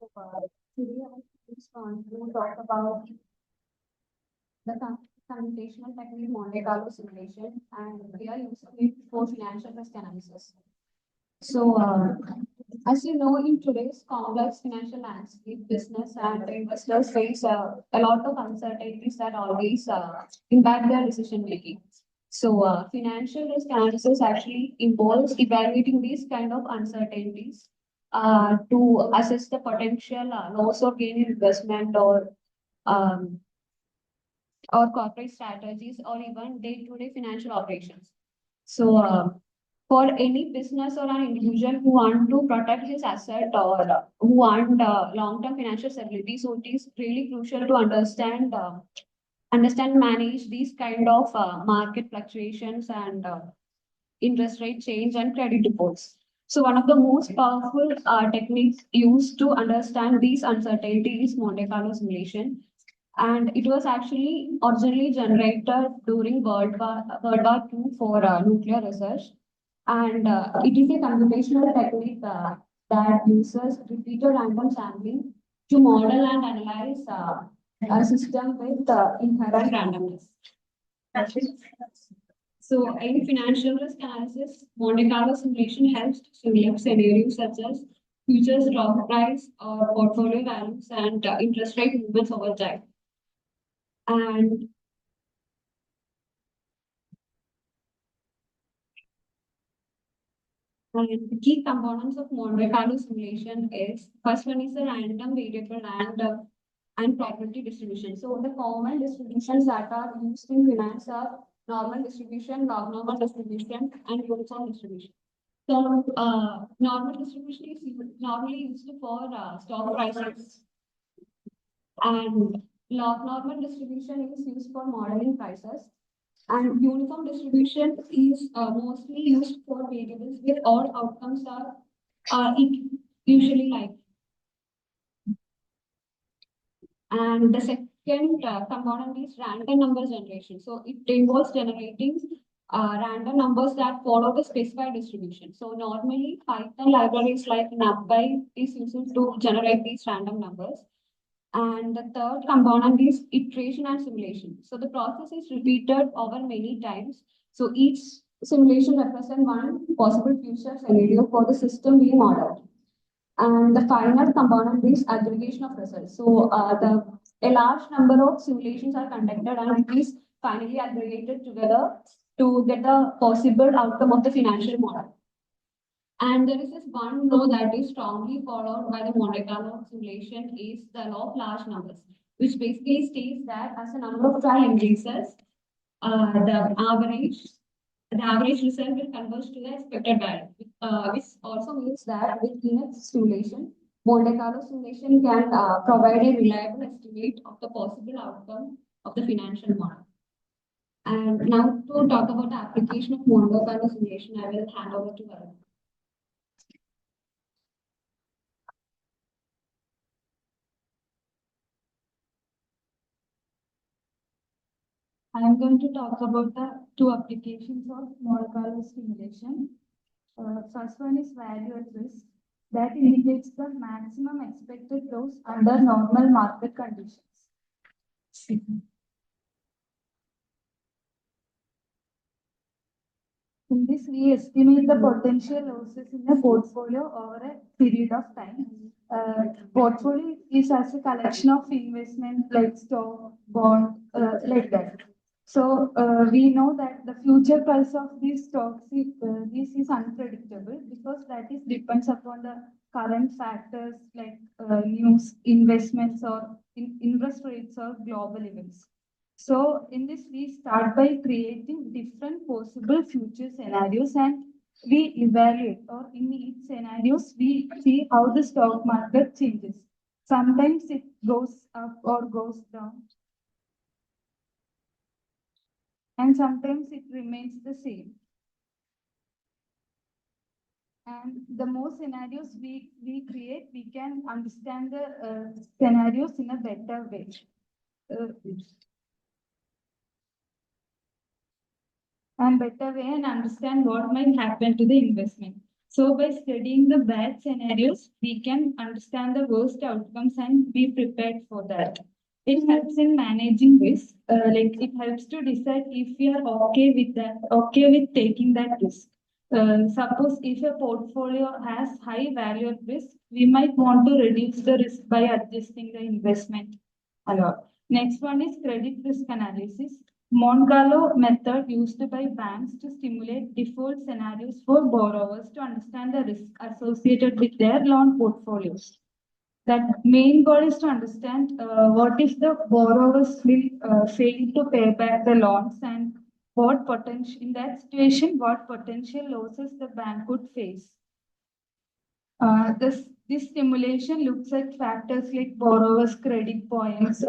Today I just want to talk about the computational technique Monte Carlo simulation, and we are using it for financial risk analysis. So, as you know, in today's complex financial landscape, business and investors face a lot of uncertainties that always impact their decision making. So, financial risk analysis actually involves evaluating these kind of uncertainties to assess the potential loss or gain in investment um, or corporate strategies or even day-to-day financial operations. So, for any business or an individual who want to protect his asset or who want long-term financial stability, so it is really crucial to understand manage these kind of market fluctuations and interest rate change and credit defaults. So one of the most powerful techniques used to understand these uncertainties is Monte Carlo simulation, and it was actually originally generated during World War II for nuclear research. And it is a computational technique that uses repeated random sampling to model and analyze a system with inherent randomness. So, in financial risk analysis, Monte Carlo simulation helps to simulate scenarios such as future stock price or portfolio values and interest rate movements over time. And the key components of Monte Carlo simulation is first one is the random variable and probability distribution. So the common distributions that are used in finance are normal distribution, log normal distribution, and uniform distribution. So normal distribution is normally used for stock prices, and log normal distribution is used for modeling prices. And uniform distribution is mostly used for variables where all outcomes are usually like. And the second component is random number generation. So it involves generating random numbers that follow the specified distribution. So normally Python libraries like NumPy is used to generate these random numbers. And the third component is iteration and simulation. So the process is repeated over many times. So each simulation represents one possible future scenario for the system being modeled. And the final component is aggregation of results. So a large number of simulations are conducted and it is finally aggregated together to get the possible outcome of the financial model. And there is this one law that is strongly followed by the Monte Carlo simulation is the law of large numbers, which basically states that as the number of trial increases, the average result will converge to the expected value, which also means that with enough simulation, Monte Carlo simulation can provide a reliable estimate of the possible outcome of the financial model. And now to talk about the application of Monte Carlo simulation, I will hand over to Varun. I am going to talk about the two applications of Monte Carlo simulation. First one is value at risk, that indicates the maximum expected loss under normal market conditions. In this, we estimate the potential losses in a portfolio over a period of time. Portfolio is as a collection of investment like stock, bond, like that. So we know that the future price of these stocks this is unpredictable because that is depends upon the current factors like news, investments, or interest rates or global events. So in this, we start by creating different possible future scenarios and we evaluate, or in each scenarios, we see how the stock market changes. Sometimes it goes up or goes down, and sometimes it remains the same. And the more scenarios we create, we can understand the scenarios in a better way. And understand what might happen to the investment. So by studying the bad scenarios, we can understand the worst outcomes and be prepared for that. It helps in managing risk. Like it helps to decide if we are okay with that, okay with taking that risk. Suppose if a portfolio has high value at risk, we might want to reduce the risk by adjusting the investment a lot. Next one is credit risk analysis. Monte Carlo method used by banks to stimulate default scenarios for borrowers to understand the risk associated with their loan portfolios. That main goal is to understand what if the borrowers will fail to pay back the loans and what potential in that situation what potential losses the bank could face. This simulation looks at factors like borrowers' credit points,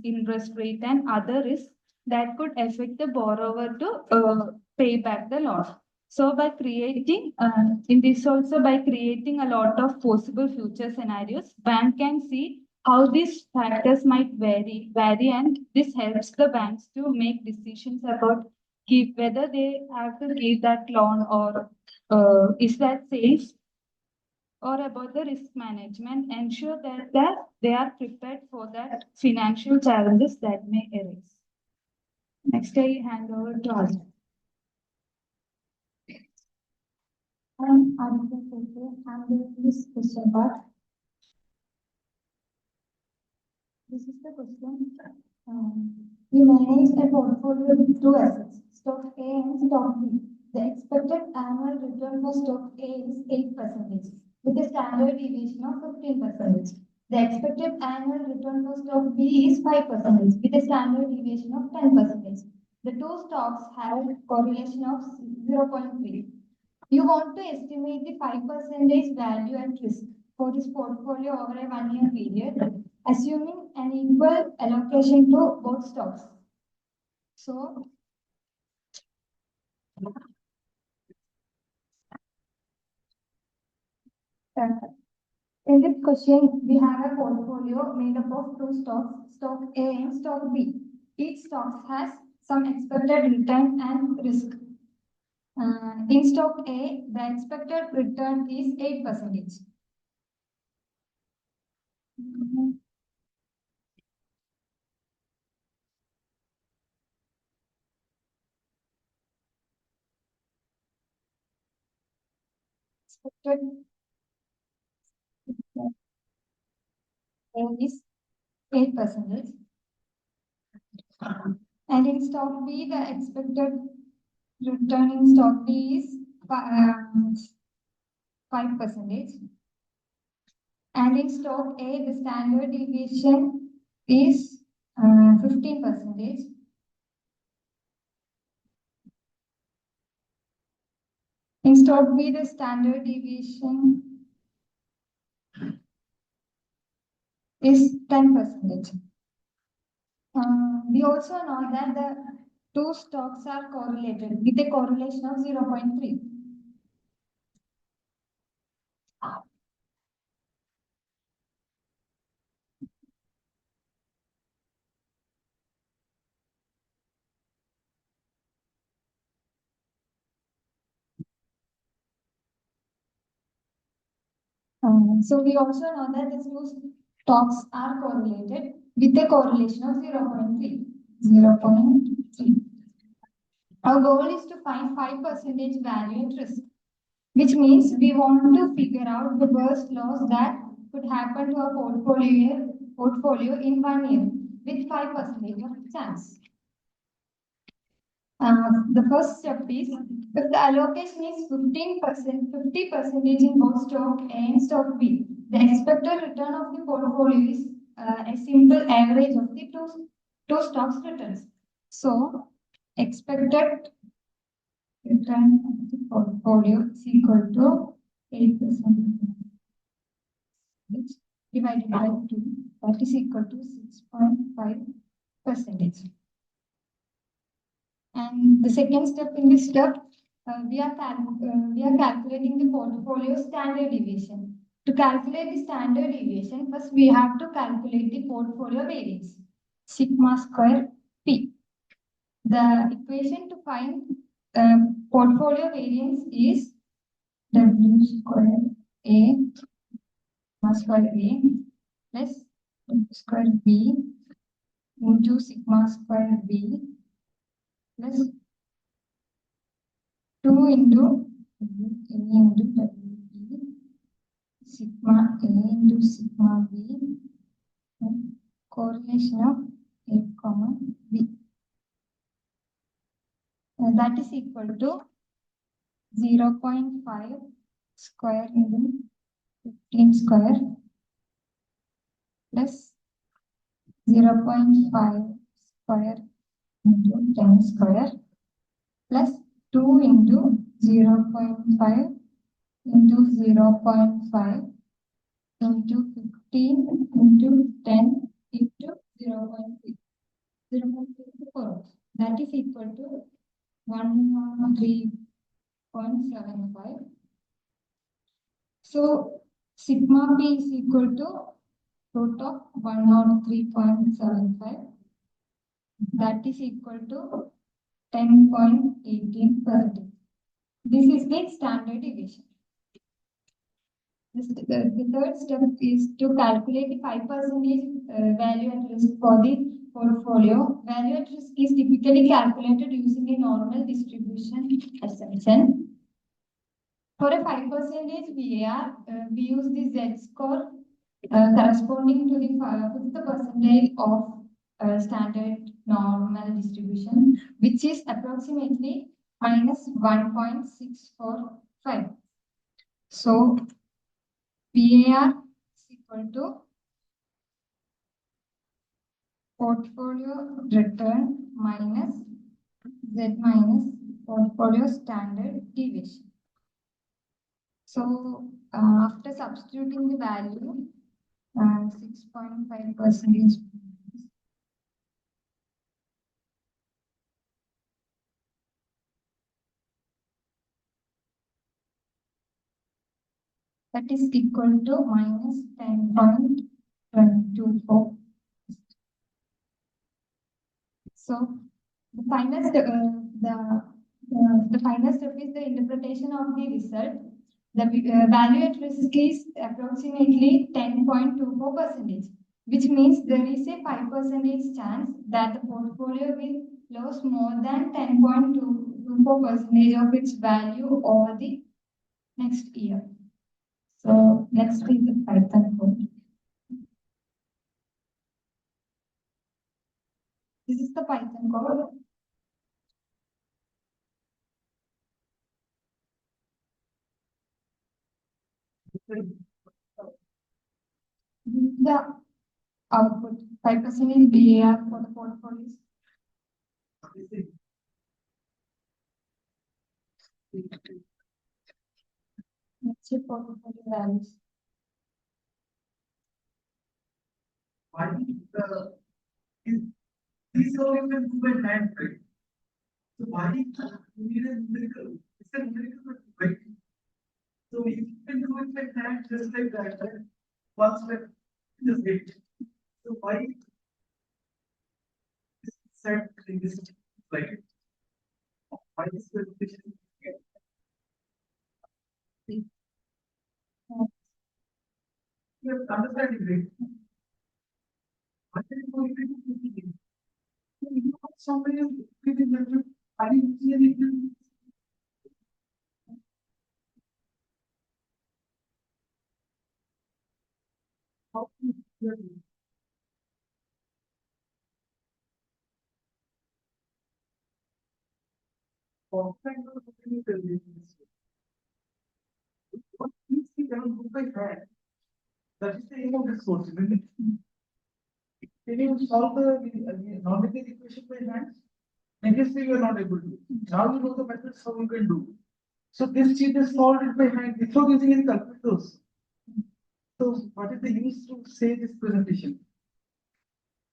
interest rate, and other risks that could affect the borrower to pay back the loan. So by creating, in this also by creating a lot of possible future scenarios, bank can see how these factors might vary, and this helps the banks to make decisions about whether they have to give that loan or is that safe or about the risk management, ensure that they are prepared for that financial challenges that may arise. Next, I hand over to Aditya. I'm Aditya Pete. I'm doing this question part. This is the question. We manage a portfolio with two assets, stock A and stock B. The expected annual return for stock A is 8%, with a standard deviation of 15%. The expected annual return for stock B is 5%, with a standard deviation of 10%. The two stocks have a correlation of 0.3. You want to estimate the 5% value at risk for this portfolio over a 1 year period, assuming an equal allocation to both stocks. So, in this question, we have a portfolio made up of two stocks, stock A and stock B. Each stock has some expected return and risk. In stock A, the expected return is 8%. Expected is 8%. And in stock B, the expected return in stock B is 5%. And in stock A, the standard deviation is 15%. In stock B, the standard deviation is 10%. We also know that the two stocks are correlated with a correlation of 0.3. So we also know that these two stocks are correlated with a correlation of 0.3. 0.3. Our goal is to find 5% value at risk, which means we want to figure out the worst loss that could happen to our portfolio in 1 year with 5% of chance. The first step is if the allocation is 15%, 50% in both stock A and stock B, the expected return of the portfolio is a simple average of the two stocks returns. So, expected return of the portfolio is equal to 8% divided by 2, that is equal to 6.5%. And the second step in this step, we are calculating the portfolio standard deviation. To calculate the standard deviation, first we have to calculate the portfolio variance, sigma square P. The equation to find portfolio variance is W square A square A plus W square B into sigma square B plus 2 into A into WB sigma A into sigma B and correlation of A comma B. That is equal to 0.5 square into 15 square plus 0.5 square into 10 square plus 2 into 0.5 into 0.5 into 15 into 10 into 0.6. 0.64. That is equal to 103.75. So sigma p is equal to root of 103.75. That is equal to 10.18%. This is the standard deviation. The third step is to calculate the 5% value at risk for the portfolio. Value at risk is typically calculated using a normal distribution assumption. For a 5% VAR, we use the Z-score corresponding to the 5th percentile of standard normal distribution, which is approximately minus 1.645. So VAR is equal to portfolio return minus Z minus portfolio standard deviation. So after substituting the value, 6.5%. That is equal to minus 10.24. So the final step, the final step is the interpretation of the result. The value at risk is approximately 10.24%, which means there is a 5% chance that the portfolio will lose more than 10.24% of its value over the next year. So next is the Python code. This is the Python code. The output 5% is VAR for the portfolios. Let's see portfolio values. Why these all you can do by hand, right? So why you need a miracle? It's a miracle, right? So if you can do it by hand just like that, right? One step, just wait. So why this set in this like why this verification? You have understanding, right? Why are you going to do it? You have somebody else giving them. I didn't see anything. How can you hear me? What kind of thing is this? What things we cannot do by hand? That is the aim of this course, isn't it? Can you solve the non-linear equation by hand? Previously, you are not able to. Now you know the methods how you can do. So this cheat is solved it by hand without using any calculators. So what is the use to say this presentation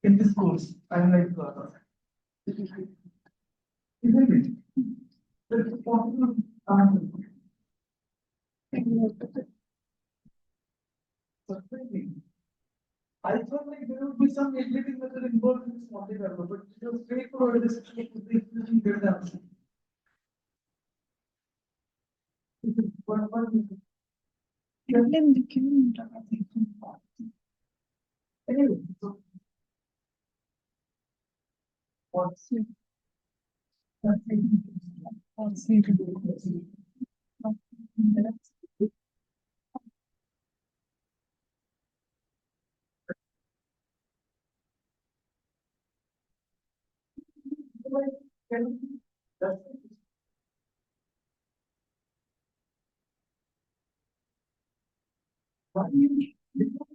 in this course? I am like, isn't it? That is possible. Surprising. I thought like there would be some editing method involved in this Monte Carlo, but it was straightforward. This is the expression get the answer. Anyway, so. What's it? What's it? That's it.